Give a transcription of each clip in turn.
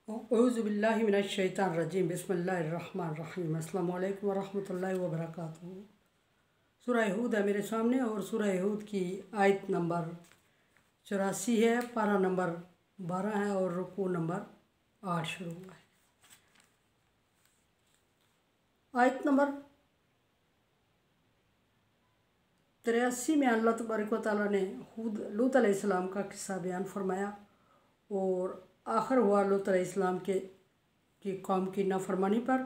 औज़ुबिल्लाहि मिनश्शैतानिर्रजीम बिस्मिल्लाहिर्रहमानिर्रहीम अस्सलामु अलैकुम वरहमतुल्लाहि वबरकातुहू। सूरह हूद है मेरे सामने और सूरह हूद की आयत नंबर 84 है, पारा नंबर 12 है और रुकू नंबर 8 शुरू हुआ है। आयत नंबर 83 में अल्लाह तबारक व तआला ने लूत अलैहिस्सलाम का किस्सा बयान फरमाया और आखिर हुआ लूत अलैहिस्सलाम की कौम की नाफरमानी पर,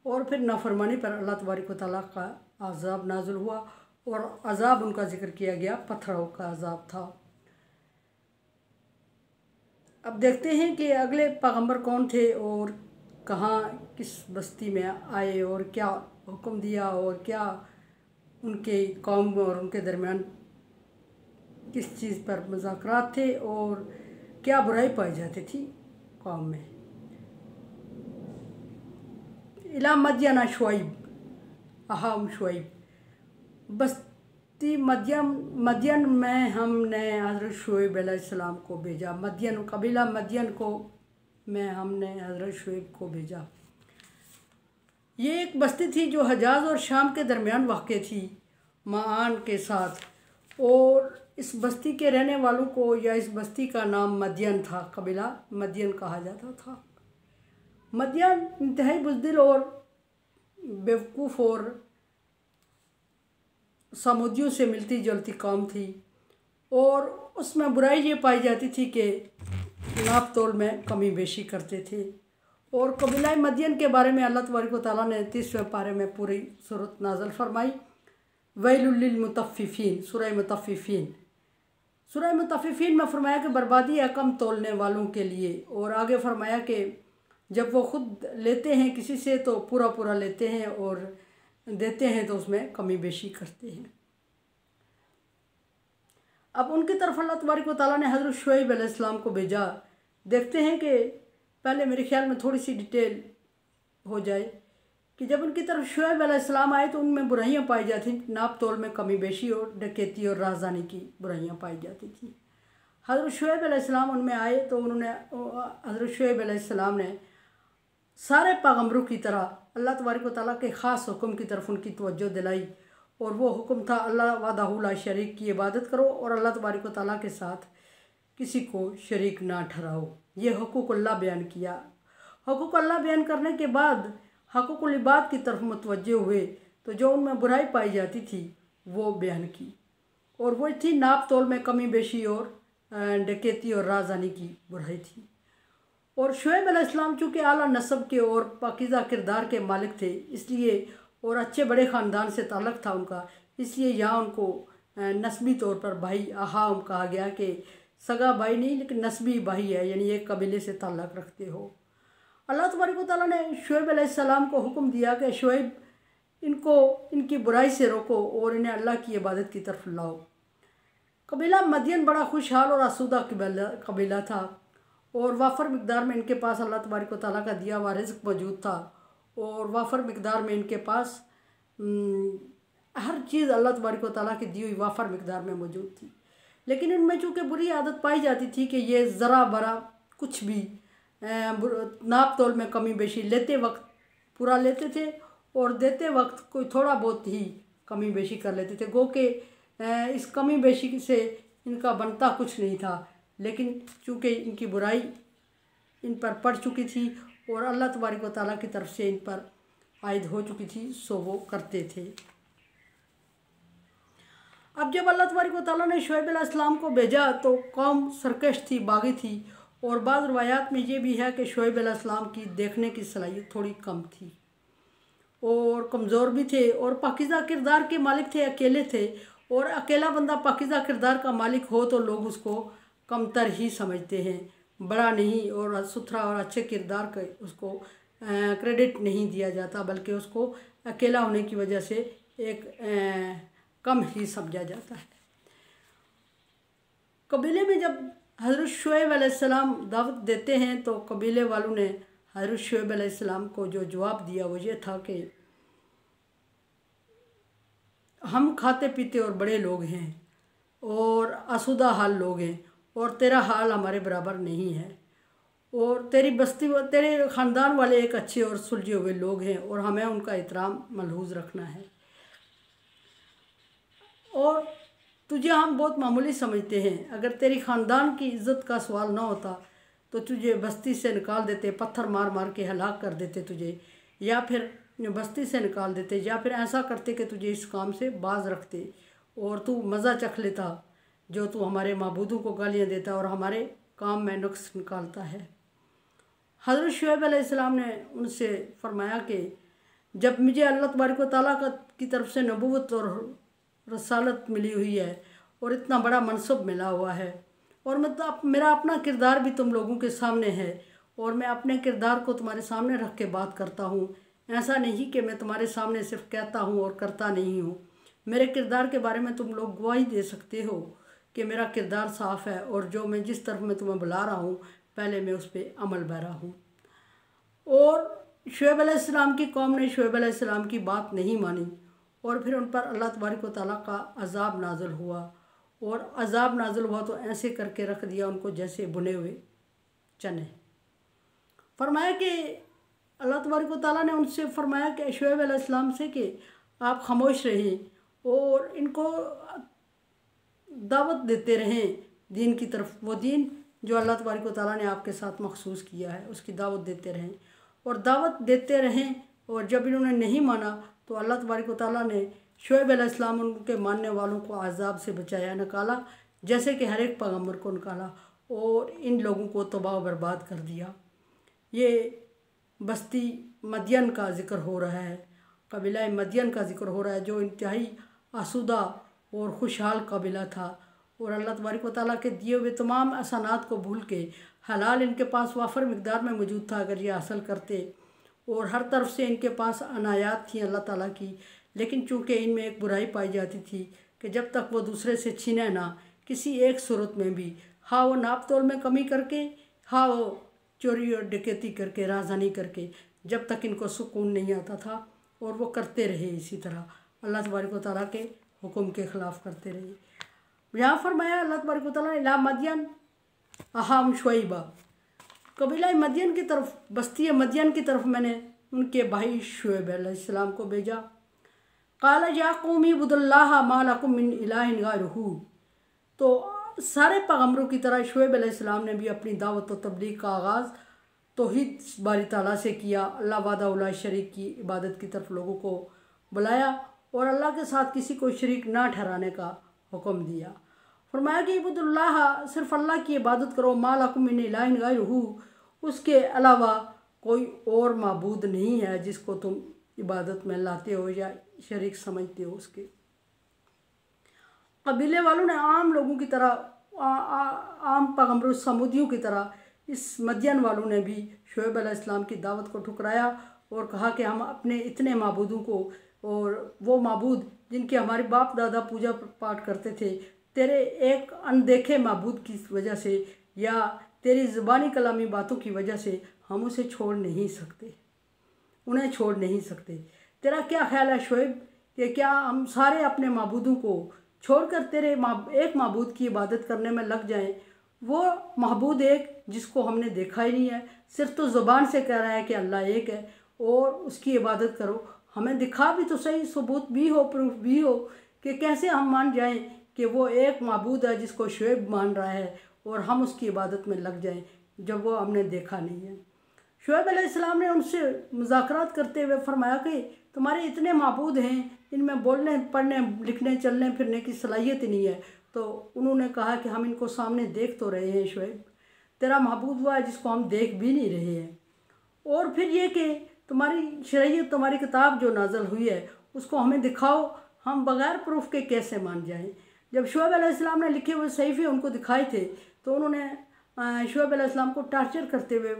और फिर नाफरमानी पर अल्लाह तबारक व तआला का अज़ाब नाज़िल हुआ और अज़ाब उनका जिक्र किया गया, पत्थरों का अज़ाब था। अब देखते हैं कि अगले पैगंबर कौन थे और कहाँ किस बस्ती में आए और क्या हुक्म दिया और क्या उनके कौम और उनके दरमियान किस चीज़ पर मुज़ाकरात थे और क्या बुराई पाई जाती थी कौम में। इला मदयना शुआइब अहाम शुआइब, बस्ती मदयन में हमने हज़रत शुएब अलैहिस्सलाम को भेजा। मदयन कबीला मदयन को में हमने हज़रत शुएब को भेजा। ये एक बस्ती थी जो हजाज और शाम के दरमियान वाक़ थी माआन के साथ, और इस बस्ती के रहने वालों को या इस बस्ती का नाम मदयन था, कबीला मदयन कहा जाता था। मदयन इंतहाई बुज़दिल और बेवकूफ़ और समुदियों से मिलती जुलती कौम थी, और उसमें बुराई ये पाई जाती थी कि नाप तोल में कमी बेशी करते थे। और कबीला मदयन के बारे में अल्लाह तबारक व तआला ने 30वें पारे में पूरी सूरत नाज़िल फरमाई। वैलुल लिल मुतफ़्फ़िफ़ीन, सूरह मुतफ़्फ़िफ़ीन। सूरह मुतफ़्फ़िफ़ीन में फरमाया कि बर्बादी है कम तोलने वालों के लिए, और आगे फरमाया कि जब वो ख़ुद लेते हैं किसी से तो पूरा पूरा लेते हैं और देते हैं तो उसमें कमी बेशी करते हैं। अब उनकी तरफ अल्लाह तबारक व तआला ने हज़रत शुएब अलैहिस्सलाम को भेजा। देखते हैं कि पहले मेरे ख्याल में थोड़ी सी डिटेल हो जाए कि जब उनकी तरफ शुएब अलैहिस्सलाम आए तो उनमें बुराइयां पाई जाती, नाप तोल में कमी बेशी और डकैती और राज़ानी की बुराइयां पाई जाती थी। हज़रत शुएब अलैहिस्सलाम उनमें आए तो उन्होंने हज़रत शुएब अलैहिस्सलाम ने सारे पैगंबरों की तरह अल्लाह तबारक व तआला के ख़ास हुक्म की तरफ उनकी तवज्जो दिलाई, और वो हुक्म था अल्लाह वहदहू ला शरीक की इबादत करो और अल्लाह तबारक व तआला के साथ किसी को शरीक ना ठहराओ। ये हुकूकुल्लाह बयान किया। हुकूकुल्लाह बयान करने के बाद हक़ुक़ुल इबाद की तरफ मुतवज्जे हुए तो जो उनमें बुराई पाई जाती थी वो बयान की, और वो थी नाप तोल में कमी बेशी और डकैती और राज़ानी की बुराई थी। और शुएब अलैहिस्सलाम चूँकि आला नस्ब के और पाकीज़ा किरदार के मालिक थे, इसलिए और अच्छे बड़े ख़ानदान से ताल्लुक़ था उनका, इसलिए यहाँ उनको नस्बी तौर पर भाई अहाम कहा गया कि सगा भाई नहीं लेकिन नस्बी भाई है, यानी एक कबीले से ताल्लुक़ रखते हो। अल्लाह तबारक व तआला ने शुएब अलैहिस्सलाम को हुक्म दिया कि शुएब इनको इनकी बुराई से रोको और इन्हें अल्लाह की इबादत की तरफ लाओ। कबीला मदयन बड़ा खुशहाल और आसूदा कबीला था, और वाफर मिकदार में इनके पास अल्लाह तबारक व तआला का दिया हुआ रिज़्क़ मौजूद था, और वाफर मिकदार में इनके पास हर चीज़ अल्लाह तबारक व तआला की दी हुई वाफर मिकदार में मौजूद थी। लेकिन इनमें चूँकि बुरी आदत पाई जाती थी कि ये ज़रा बरा कुछ भी नाप तोल में कमी बेशी लेते वक्त पूरा लेते थे और देते वक्त कोई थोड़ा बहुत ही कमी बेशी कर लेते थे। गो के इस कमी बेशी से इनका बनता कुछ नहीं था, लेकिन चूँकि इनकी बुराई इन पर पड़ चुकी थी और अल्लाह तबारक व तआला की तरफ से इन पर आयद हो चुकी थी, सो वो करते थे। अब जब अल्लाह तबारक व तआला ने शुएब अलैहिस्सलाम को भेजा तो कौम सरकश थी, बागी थी, और बाज़ रवायात में ये भी है कि शुएब अलैहिस्सलाम की देखने की सलाहियत थोड़ी कम थी और कमज़ोर भी थे और पाकीज़ा किरदार के मालिक थे, अकेले थे, और अकेला बंदा पाकीज़ा किरदार का मालिक हो तो लोग उसको कमतर ही समझते हैं, बड़ा नहीं और सुथरा और अच्छे किरदार का उसको क्रेडिट नहीं दिया जाता, बल्कि उसको अकेला होने की वजह से एक कम ही समझा जाता है। कबीले में जब हज़रत शुएब अलैहिस्सलाम दावत देते हैं तो कबीले वालों ने हज़रत शुएब अलैहिस्सलाम को जो जवाब दिया वो ये था कि हम खाते पीते और बड़े लोग हैं और आसूदा हाल लोग हैं और तेरा हाल हमारे बराबर नहीं है, और तेरी बस्ती तेरे ख़ानदान वाले एक अच्छे और सुलझे हुए लोग हैं और हमें उनका एहतराम मलहूज़ रखना है। और तुझे हम बहुत मामूली समझते हैं। अगर तेरी ख़ानदान की इज़्ज़त का सवाल ना होता तो तुझे बस्ती से निकाल देते, पत्थर मार मार के हलाक कर देते तुझे, या फिर बस्ती से निकाल देते, या फिर ऐसा करते कि तुझे इस काम से बाज रखते और तू मज़ा चख लेता जो तू हमारे माबूदों को गालियाँ देता और हमारे काम में नुक्स निकालता है। हज़रत शुएब अलैहिस्सलाम ने उनसे फरमाया कि जब मुझे अल्लाह तबारक व तआला की तरफ से नबूवत और रसालत मिली हुई है और इतना बड़ा मनसब मिला हुआ है, और मतलब मेरा अपना किरदार भी तुम लोगों के सामने है और मैं अपने किरदार को तुम्हारे सामने रख के बात करता हूँ। ऐसा नहीं कि मैं तुम्हारे सामने सिर्फ कहता हूँ और करता नहीं हूँ। मेरे किरदार के बारे में तुम लोग गवाही दे सकते हो कि मेरा किरदार साफ़ है और जो मैं जिस तरफ मैं तुम्हें बुला रहा हूँ पहले मैं उस पर अमल बरा हूँ। और शुएब अलैहिस्सलाम की कौम ने शुएब अलैहिस्सलाम की बात नहीं मानी और फिर उन पर अल्लाह तबारक व तआला का अज़ाब नाज़िल हुआ, और अज़ाब नाज़िल हुआ तो ऐसे करके रख दिया उनको जैसे बुने हुए चने। फरमाया कि अल्लाह तबारक व तआला ने उनसे फरमाया कि शुएब अलैहिस्सलाम से कि आप खामोश रहें और इनको दावत देते रहें दीन की तरफ, वो दीन जो अल्लाह तबारक व तआला ने आपके साथ मखसूस किया है उसकी दावत देते रहें और दावत देते रहें। और जब इन्होंने नहीं माना तो अल्लाह तबारक व तआला ने शुएब अलैहिस्सलाम उनके मानने वालों को अज़ाब से बचाया, निकाला जैसे कि हर एक पैगम्बर को निकाला, और इन लोगों को तबाह बर्बाद कर दिया। ये बस्ती मदियन का ज़िक्र हो रहा है, कबीला मदियन का ज़िक्र हो रहा है जो इंतहाई आसूदा और खुशहाल कबीला था और अल्लाह तबारक व तआला के दिए हुए तमाम एहसानात को भूल के हलाल इनके पास वाफर मिकदार में मौजूद था अगर ये हासिल करते, और हर तरफ से इनके पास अनायात थी अल्लाह ताला की, लेकिन चूँकि इनमें एक बुराई पाई जाती थी कि जब तक वो दूसरे से छीने ना किसी एक सूरत में भी, हाँ वो नाप तोल में कमी करके, हाँ वो चोरी और डकैती करके, राजधानी करके, जब तक इनको सुकून नहीं आता था और वो करते रहे इसी तरह अल्लाह तबारक व तआला के हुक्म के ख़िलाफ़ करते रहे। यहाँ फरमाया अल्लाह तबारक व तआला इला मदियन अहाम शुएबा, कबीला मदियन की तरफ, बस्ती मदियन की तरफ मैंने उनके भाई शुएब अलैहिस्सलाम को भेजा। काला या कौमी उबुदुल्लाह मा लकुम मिन इलाहिन गैरुहू, तो सारे पैगम्बरों की तरह शुएब अलैहिस्सलाम ने भी अपनी दावत व तबलीग का आगाज़ तौहीद बारी ताला से किया। अल्लाह वादा उला शरीक की इबादत की तरफ लोगों को बुलाया और अल्लाह के साथ किसी को शरीक ना ठहराने का हुक्म दिया। फरमाया कि इबुदुल्लाह, सिर्फ अल्लाह की इबादत करो, मा लकुम मिन इलाहिन गैरुहू, उसके अलावा कोई और माबूद नहीं है जिसको तुम इबादत में लाते हो या शरीक समझते हो उसके। कबीले वालों ने आम लोगों की तरह आम पैगम्बरों समुदियों की तरह इस मदियन वालों ने भी शुएब अलैहिस्सलाम की दावत को ठुकराया और कहा कि हम अपने इतने माबूदों को, और वो माबूद जिनके हमारे बाप दादा पूजा पाठ करते थे, तेरे एक अनदेखे माबूद की वजह से या तेरी ज़ुबानी कलामी बातों की वजह से हम उसे छोड़ नहीं सकते, उन्हें छोड़ नहीं सकते। तेरा क्या ख्याल है शुएब कि क्या हम सारे अपने माबूदों को छोड़कर तेरे एक माबूद की इबादत करने में लग जाएं? वो माबूद एक जिसको हमने देखा ही नहीं है, सिर्फ तो ज़ुबान से कह रहा है कि अल्लाह एक है और उसकी इबादत करो। हमें दिखा भी तो सही, सबूत भी हो, प्रूफ भी हो कि कैसे हम मान जाएं कि वो एक माबूद है जिसको शुएब मान रहा है और हम उसकी इबादत में लग जाएं जब वो हमने देखा नहीं है। शुएब अलैहिस्सलाम ने उनसे मुज़ाकरात करते हुए फरमाया कि तुम्हारे इतने माबूद हैं, इनमें बोलने पढ़ने लिखने चलने फिरने की सलाहियत ही नहीं है। तो उन्होंने कहा कि हम इनको सामने देख तो रहे हैं शुएब, तेरा माबूद हुआ है जिसको हम देख भी नहीं रहे हैं, और फिर ये कि तुम्हारी शरीयत, तुम्हारी किताब जो नाज़िल हुई है उसको हमें दिखाओ, हम बग़ैर प्रूफ के कैसे मान जाएं। जब शुएब अलैहिस्सलाम ने लिखे हुए सहीफ़े उनको दिखाए थे तो उन्होंने शुएब अलैहिस्सलाम को टार्चर करते हुए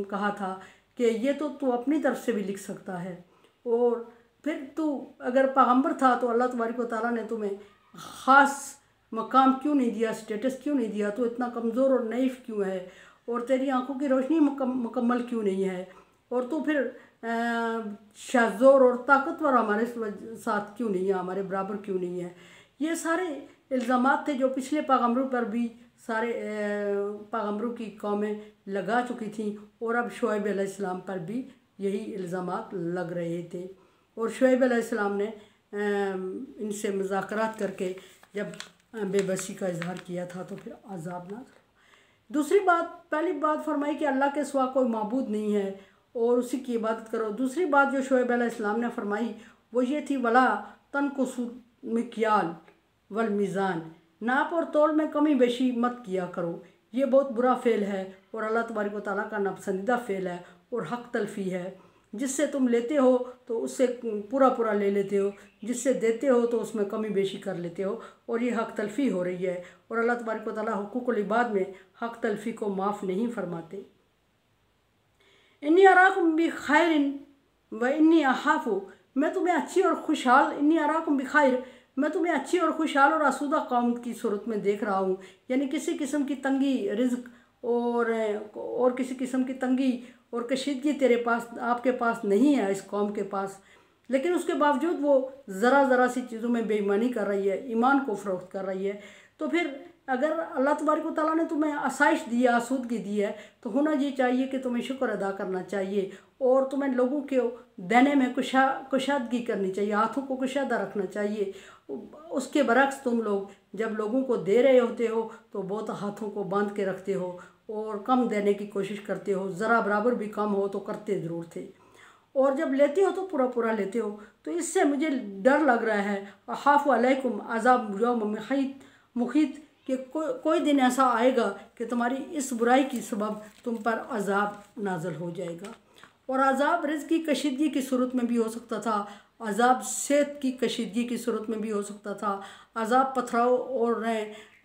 कहा था कि ये तो तू अपनी तरफ से भी लिख सकता है, और फिर तू अगर पैगम्बर था तो अल्लाह तबारक व तआला ने तुम्हें ख़ास मकाम क्यों नहीं दिया, स्टेटस क्यों नहीं दिया, तो इतना कमज़ोर और नईफ़ क्यों है, और तेरी आंखों की रोशनी मुकम्मल क्यों नहीं है, और तू फिर शाज़ोर और ताकतवर हमारे साथ क्यों नहीं है, हमारे बराबर क्यों नहीं है। ये सारे इल्ज़ामात थे जो पिछले पैगम्बरों पर भी सारे पैगम्बरों की कौमें लगा चुकी थीं और अब शुएब अलैहिस्सलाम पर भी यही इल्ज़ामात लग रहे थे। और शुएब अलैहिस्सलाम ने इनसे मुज़ाकरात करके जब बेबसी का इजहार किया था तो फिर अज़ाब नाज़िल। दूसरी बात, पहली बात फरमाई कि अल्लाह के सिवा कोई माबूद नहीं है और उसी की इबादत करो। दूसरी बात जो शुएब अलैहिस्सलाम ने फरमाई वो ये थी, वला तनकुसुल मिक्याल वल मीज़ान, नाप और तोल में कमी बेशी मत किया करो। ये बहुत बुरा फ़ेल है और अल्लाह तबारक व तआला का नापसंदीदा फ़ेल है और हक़ तलफ़ी है। जिससे तुम लेते हो तो उससे पूरा पूरा ले लेते हो, जिससे देते हो तो उसमें कमी बेशी कर लेते हो और ये हक़ तलफ़ी हो रही है। और अल्लाह तबारक व तआला हुकूकुल इबाद में हक़ तलफ़ी को माफ़ नहीं फरमाते। इन्नी अराकुम बि खैरिन व इन्नी अखाफु, मैं तुम्हें अच्छी और खुशहाल, इन्नी अराकुम बि खैर, मैं तुम्हें अच्छी और खुशहाल और आसूदा कौम की सूरत में देख रहा हूँ। यानी किसी किस्म की तंगी रिज़्क और किसी किस्म की तंगी और कशीदगी तेरे पास, आपके पास नहीं है, इस कौम के पास, लेकिन उसके बावजूद वो ज़रा ज़रा सी चीज़ों में बेईमानी कर रही है, ईमान को फ़रोख्त कर रही है। तो फिर अगर अल्लाह तबारक व तआला ने तुम्हें आसाइश दी है, आसूदगी दी है, तो होना ये चाहिए कि तुम्हें शुक्र अदा करना चाहिए और तुम्हें लोगों के देने में कुशादगी करनी चाहिए, हाथों को कुशादा रखना चाहिए। उसके बरक्स तुम लोग जब लोगों को दे रहे होते हो तो बहुत हाथों को बांध के रखते हो और कम देने की कोशिश करते हो, ज़रा बराबर भी कम हो तो करते ज़रूर थे, और जब लेते हो तो पूरा पूरा लेते हो। तो इससे मुझे डर लग रहा है, अखाफु अलैकुम अज़ाब यौम मुहीत, कि कोई दिन ऐसा आएगा कि तुम्हारी इस बुराई की सबब तुम पर अज़ाब नाज़िल हो जाएगा। और अज़ाब रिज़्क़ की कशीदगी की सूरत में भी हो सकता था, अज़ाब सेहत की कशीदगी की सूरत में भी हो सकता था, अज़ाब पथराव और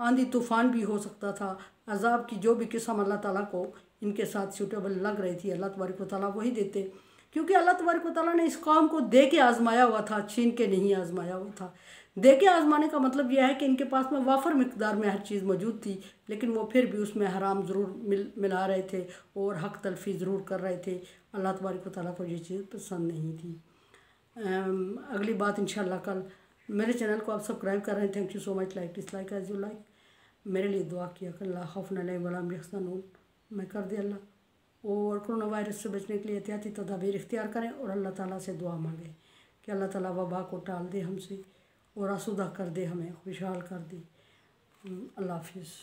आंधी तूफ़ान भी हो सकता था। अज़ाब की जो भी किस्म अल्लाह ताला को इनके साथ सूटेबल लग रही थी, अल्लाह तबारक व तआला वही देते, क्योंकि अल्लाह तबारक व तआला ने इस कौम को दे के आज़माया हुआ था, छीन के नहीं आज़माया हुआ था। दे के आज़माने का मतलब यह है कि इनके पास में वाफर मिकदार में हर चीज़ मौजूद थी, लेकिन वो फिर भी उसमें हराम ज़रूर मिला रहे थे और हक़ तलफ़ी ज़रूर कर रहे थे। अल्लाह तबारक व तआला को ये चीज़ पसंद नहीं थी। अगली बात इंशाअल्लाह कल। मेरे चैनल को आप सब्सक्राइब कर रहे हैं, thank you so much. Like dislike as you like. मेरे लिए दुआ किया कर, ला खौफुन अलैहिम वला हुम यहज़नून, मैं कर दे अल्लाह। और कोरोना वायरस से बचने के लिए एहतियाती तदाबीर इख्तियार करें और अल्लाह ताला से दुआ मांगें कि अल्लाह ताला वबा को टाल दे हमसे और आसूदा कर दे, हमें खुशहाल कर दे। अल्लाह हाफिज़।